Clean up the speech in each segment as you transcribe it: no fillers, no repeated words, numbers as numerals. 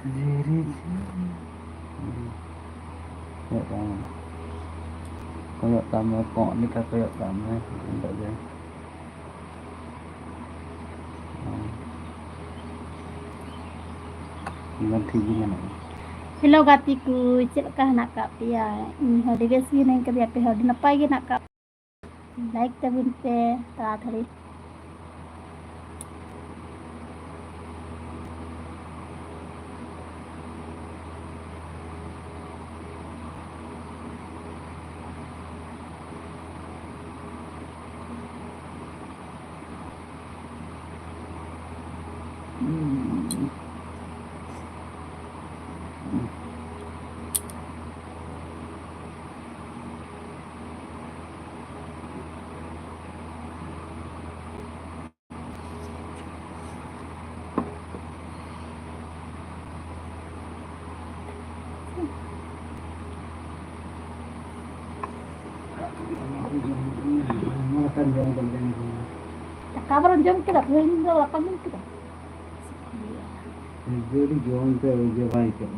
Diri ya kamu. Kayak kamu kok nikah kayak kamu enggak ya. Nanti gimana? Hello gatiku, cek kah nak kap ya. Ini hari besi neng kerja pe hari napa lagi nak kap. Like tabun pe taratari. Makan jangan. Kabar jom kita beli dulu apa nih kita. Jadi jangan terlalu baik kan.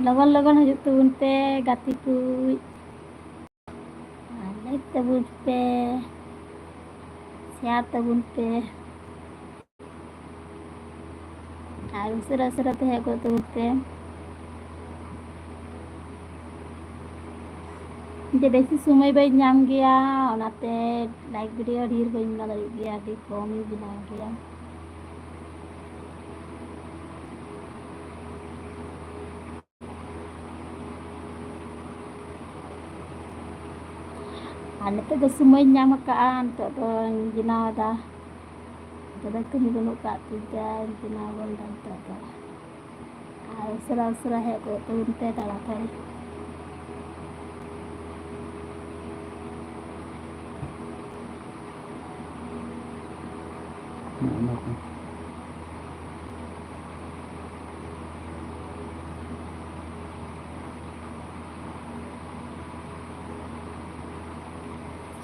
Lawan hajuk tabun pe gatiku. Like tabun pe. Share tabun pe. Usora te hai ko tabun pe. Jadi besi sumai bayi nyam gaya, onate like video dhir bayi nala gaya, di komi bina gaya. Ane te sumai nyam kaan, to gina dah. Jadi kami guna kat tiga gina gondang to. Usora hai ko tabun pe talatari.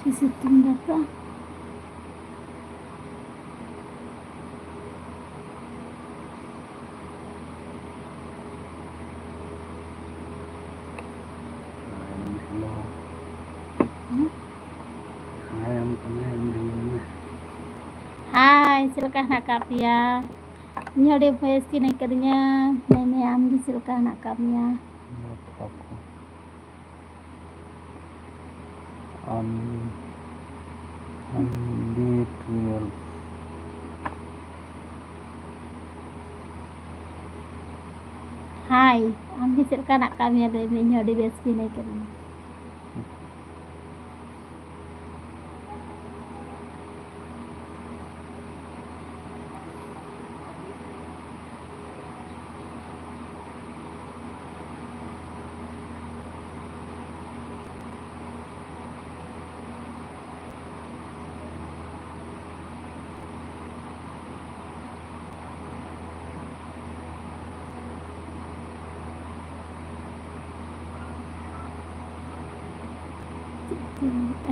Sisitin data. Hai, silakan nak kap ya. Ini ada voice ki naik kerja, nenek ambil silakan nak kapnya. Di 12. Hai, ambil silakan nak kapnya dari ini ada voice ki naik kerja.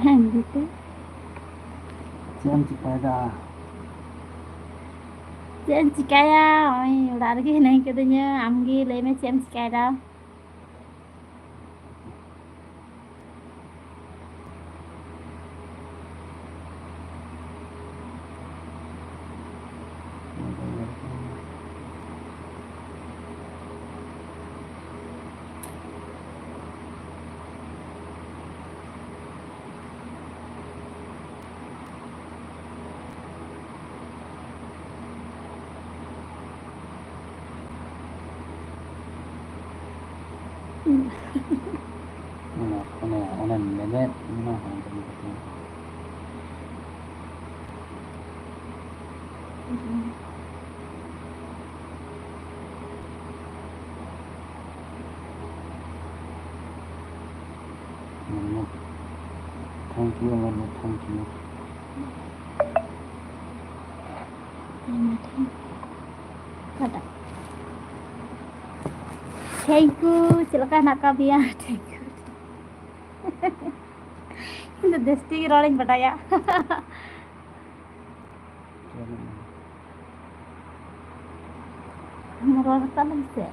Gitu. Jangan cikada. Jangan cikaya, udah lagi naik katanya, ambil leme jangan cikaya. Onan lelet, mana Thank you, thank you. Pada. Thank you, silakan nak kapnya. Thank you. Itu desti rolling badaya. Murah tanam sih.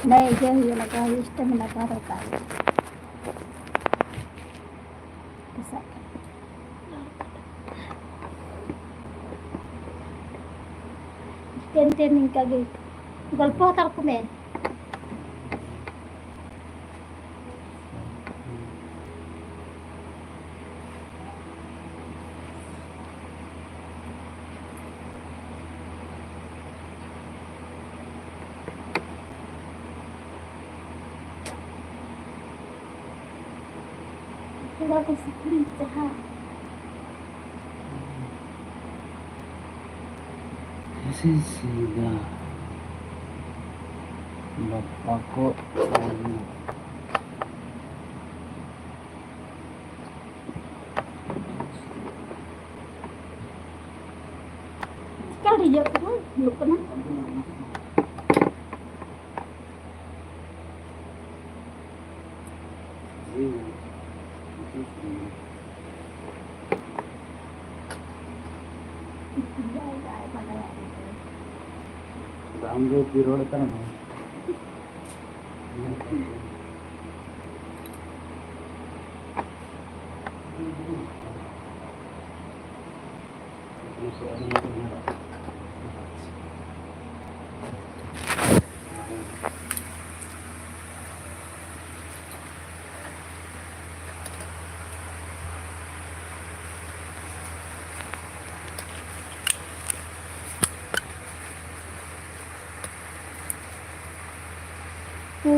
नहीं जो ये लगा इष्ट में लगा रहता है ऐसा टेन इनका गेट गल्प होता है में Kira aku sekali jahat. Sisilah bapakku Sekali dia pun belum pernah. Ambil di roda kan?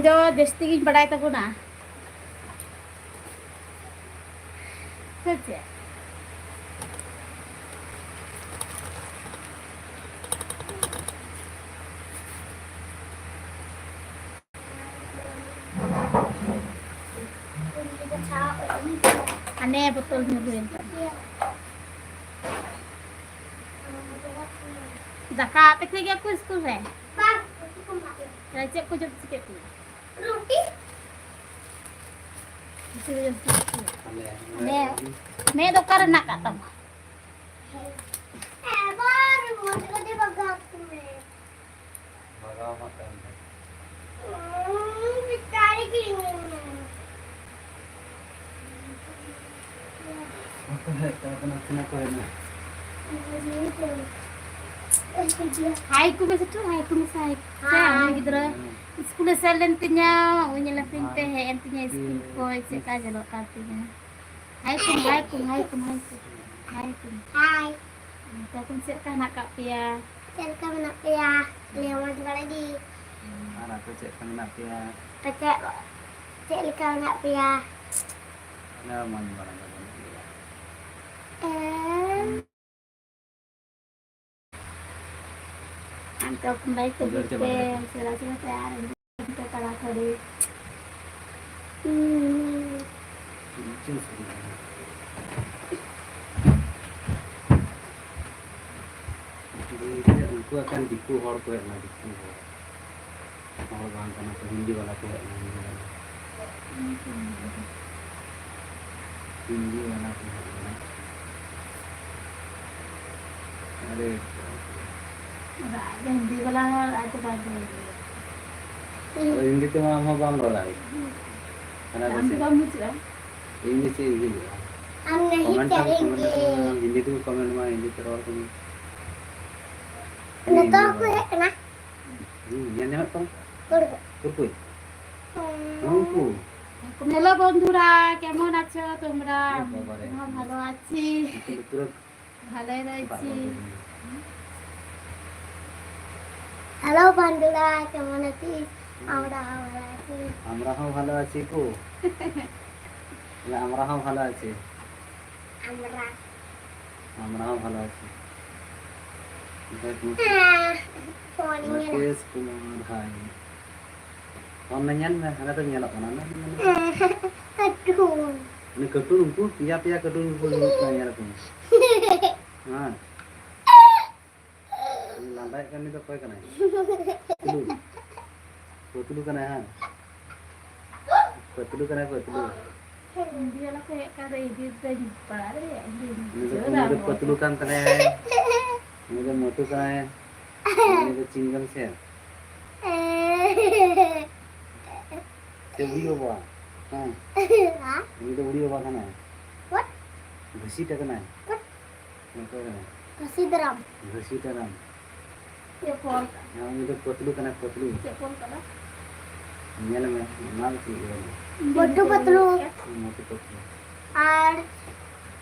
जो जस्ती की पढ़ाई तक ना सच है aneh betul nyebuin zakat पे क्या कुछ स्कूल है Cek kucuk sikit tu. Roti? Ane dokar nak kat tam. baru dia bagai aku ni. Bagai makan. Cari gini. Apa hai? Kena kena. Hai ku masa tu hai ku masa hai. Saya gidra school से लेंतिnya उन्हें लेंते हैं एंतिnya school को ऐसे का जलो कातिnya hai kum Hai. तो तुम से का nak kak pia Cari kamu nak ya. Lewat lagi. Anak tu cek kena pia. Cek. Cek kamu nak ya. Nah, mana barang barang. Anto kembali ke buku selesai saya untuk para kode. Uनको akan diku hor ko na diku hor bang kana ko hindi wala ko hindi wala ko अरे हिंदी वाला आज बात हिंदी तो हम balm रोला है ana हम तो बात मुझे हिंदी से हिंदी हम नहीं कमेंट करेंगे. हिंदी तो कमेंट में हिंदी तो और comment Nak tahu aku kena. ये नहीं होता Kurku. कोई हमको হ্যালো বন্ধুরা কেমন আছো তোমরা আমরা ভালো আছি ভালোই রয়েছি Halo Bandula, কেমন আছিস? আমরা ভালো আছি. আমরাও ভালো আছি কো না আমরাও ভালো আছি আমরা. আমরাও ভালো আছি Pokoknya. Kes kumar hai online na ana to nyala kana na Aduh. ni cartoon ku pia cartoon ku nyala ku ha landai kan ni to koi kana tulu kana ha tulu kana Dia lah kayak kada dia dah jumpa ada ya. ini तो Patlu kan तने है ini तो मोटू का है ini तो चिंगम से उड़ी होगा हाँ ini तो उड़ी होगा खाना है What? घसी टकना है What? मोटू का है Kasih drum. घसी टकना Ya pol. हाँ ini तो पतलू का ना Patlu Ya pol kada. nyala में माल ची है Bodoh पतलू. मोटू पतलू और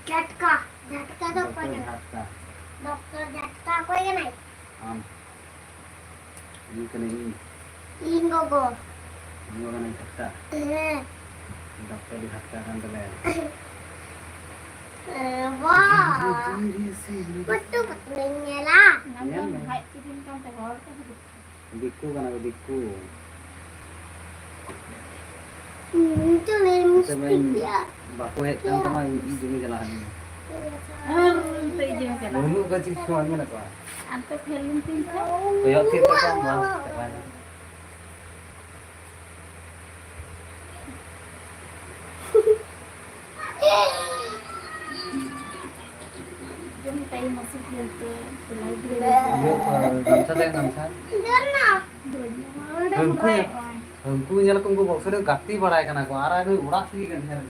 झटका झटका तो कोई डॉक्टर नहीं हाथ का डॉक्टर झटका कोई नहीं आम ini kena ini इंगो को ini orang yang kata dokter di kata kan tele वाह बट्टू पतलू ला Nanti hai kirim kan tegor kan. diku kan aku diku itu lem kita main stick ya baku het kan sama ini jalan Tuh je kala. dulu kan sih suami nak apa Anto film tin ka. kayak kita kan mas tekan Jom tayo masuk dito. Tulay dia gamsa deh gamsa Dana हमको nyala kung gua sudah gati barai kana ko ara nu urak sih kan her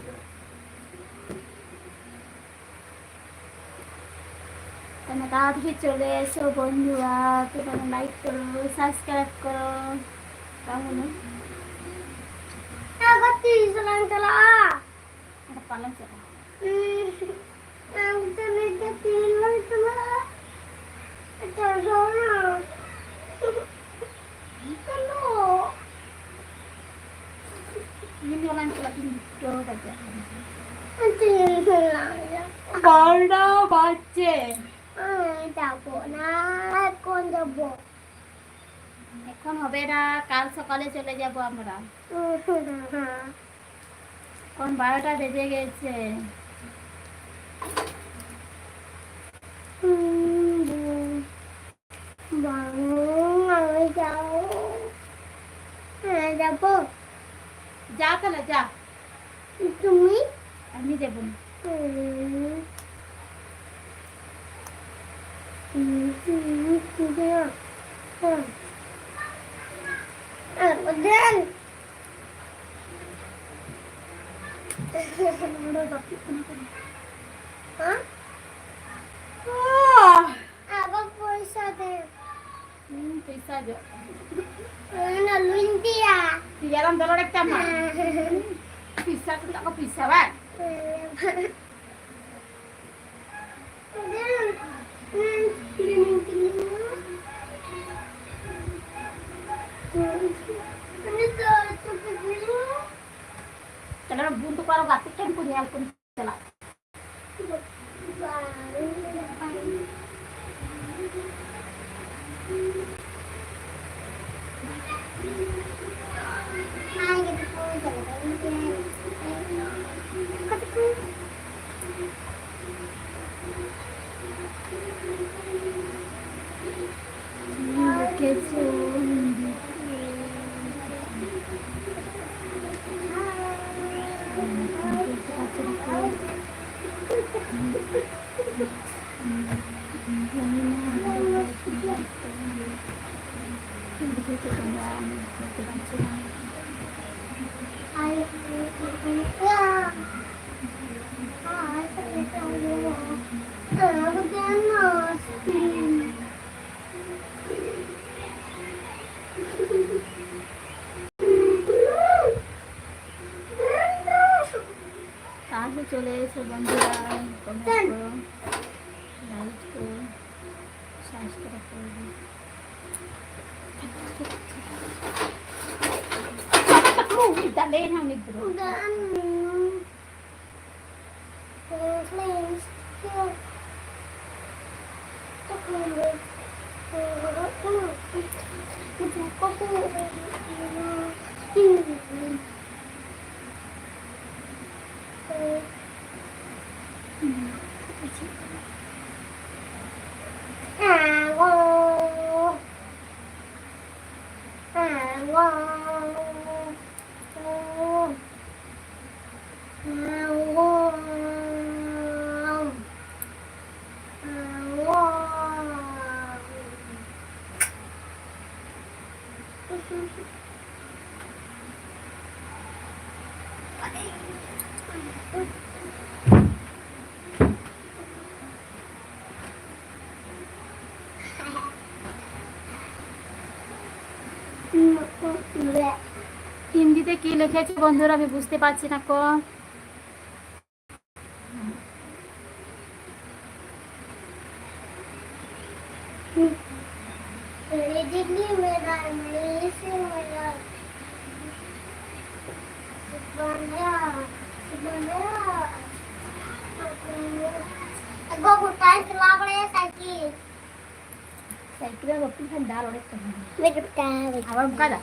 Karena tadi চলে এসো বন্ধুরা তোমরা like করো subscribe করো কেমন aku tiselang telah ada palang sih aku tiselang telah tersono Hello. ini orang lagi video aja Tiselang ya. বড় বাচ্চে যাবো না এখন যাবো এখন হবে না কাল সকালে চলে যাব আমরা কোন 12টা বেজে গেছে আমি যাও যাবো যা তাহলে যা তুমি আমি দেব না Dan Hah? Apa pulsa deh? পয়সা যা Nah, lunti ya. di dalam telur একটা মা bisa tuh tak bisa kan Kalau buntu kalau gatik kan punya alpun celah. তাহলে চলে এসো বন্ধুরা কমেন্ট করো লাইক করো সাবস্ক্রাইব করো dali na negro Wow. হিন্দিতে কি লিখেছে বন্ধুরা আমি বুঝতে পারছি না কো। সাইকেলের রোটি খান ডাল অনেক আবার কাদা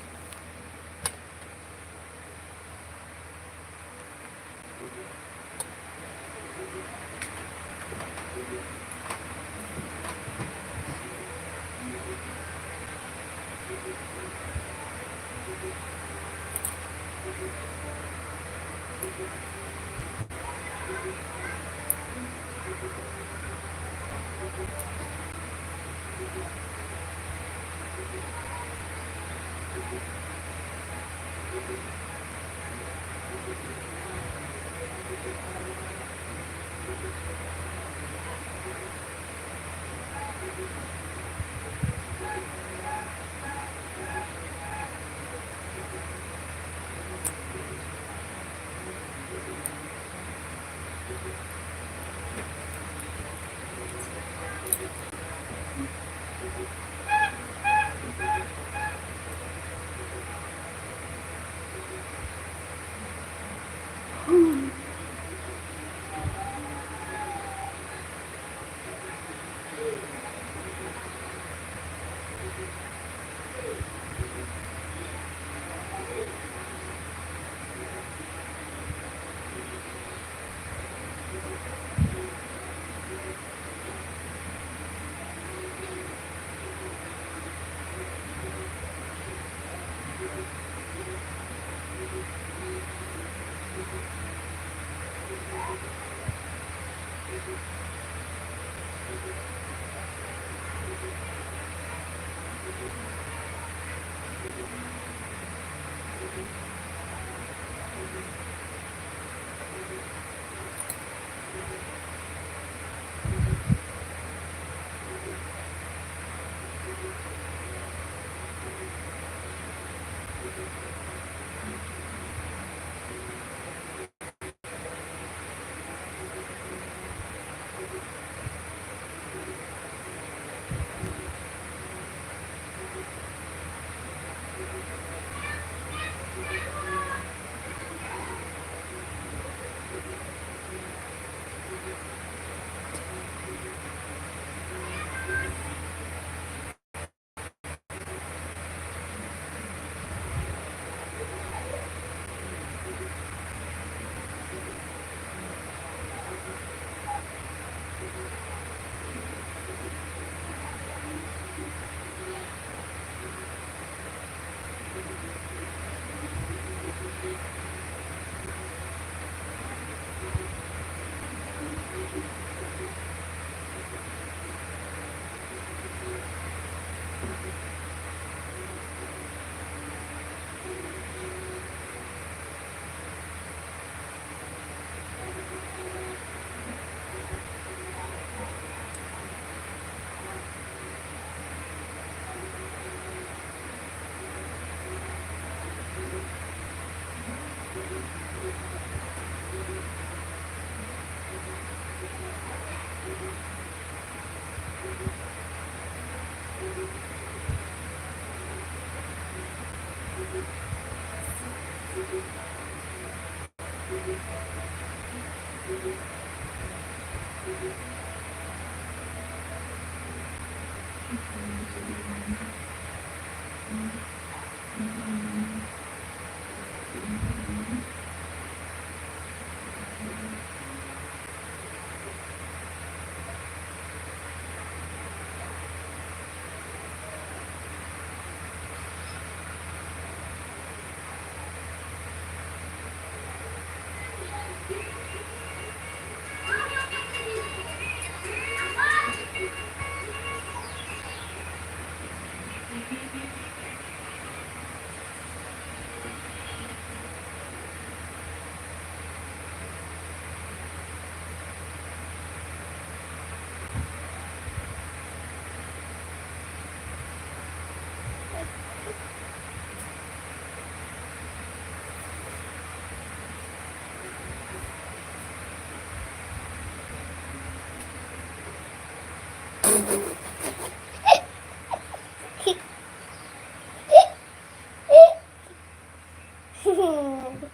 aja.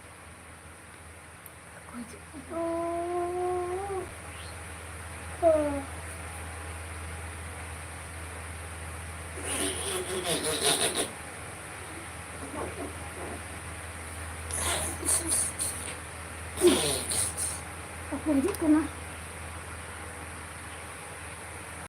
Aku aja. Oh. Oh. Aku aja kena.